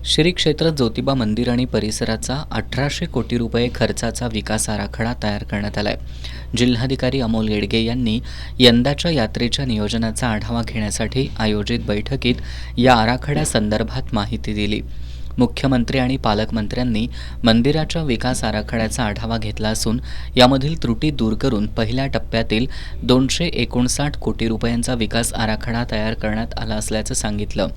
श्री क्षेत्र ज्योतिबा मंदिर आणि परिसराचा 1800 कोटी रुपये खर्चाचा विकास आराखडा तयार करण्यात आलाय. जिल्हाधिकारी अमोल येडगे यांनी यंदाच्या यात्रेच्या नियोजनाचा आढावा घेण्यासाठी आयोजित बैठकीत या आराखड्यासंदर्भात माहिती दिली. मुख्यमंत्री आणि पालकमंत्र्यांनी मंदिराच्या विकास आराखड्याचा आढावा घेतला असून यामधील त्रुटी दूर करून पहिल्या टप्प्यातील 259 कोटी रुपयांचा विकास आराखडा तयार करण्यात आला असल्याचं सांगितलं.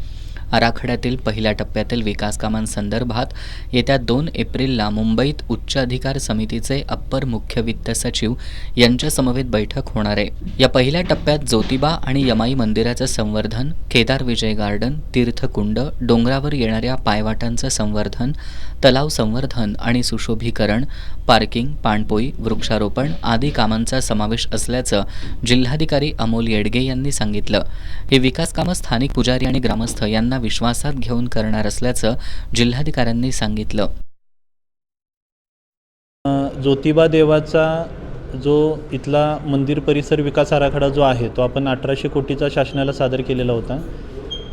आराखड्यातील पहिल्या टप्प्यातील विकास कामांसंदर्भात येत्या 2 एप्रिलला मुंबईत उच्च अधिकार समितीचे अप्पर मुख्य वित्त सचिव यांच्यासमवेत बैठक होणार आहे. या पहिल्या टप्प्यात ज्योतिबा आणि यमाई मंदिराचं संवर्धन, केदार विजय गार्डन, तीर्थकुंड, डोंगरावर येणाऱ्या पायवाटांचं संवर्धन, तलाव संवर्धन आणि सुशोभीकरण, पार्किंग, पाणपोई, वृक्षारोपण आदी कामांचा समावेश असल्याचं जिल्हाधिकारी अमोल येडगे यांनी सांगितलं. ही विकास कामं स्थानिक पुजारी आणि ग्रामस्थ यांना विश्वासात घेऊन करणार असल्याचं जिल्हाधिकाऱ्यांनी सांगितलं. ज्योतिबा देवाचा जो इथला मंदिर परिसर विकास आराखडा जो आहे तो आपण 1800 कोटीचा शासनाला सादर केलेला होता.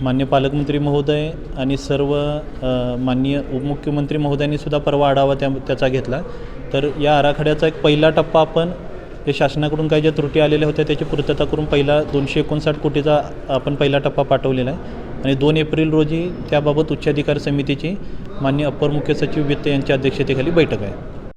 माननीय पालकमंत्री महोदय आणि सर्व माननीय उपमुख्यमंत्री महोदयांनी सुद्धा परवा आढावा त्याचा घेतला. तर या आराखड्याचा एक पहिला टप्पा आपण जे शासनाकडून काही ज्या त्रुटी आलेल्या होत्या त्याची पूर्तता करून पहिला 259 कोटीचा आपण पहिला टप्पा पाठवलेला आहे आणि 2 एप्रिल रोजी त्याबाबत उच्चाधिकार समितीची माननीय अप्पर मुख्य सचिव वित्त यांच्या अध्यक्षतेखाली बैठक आहे.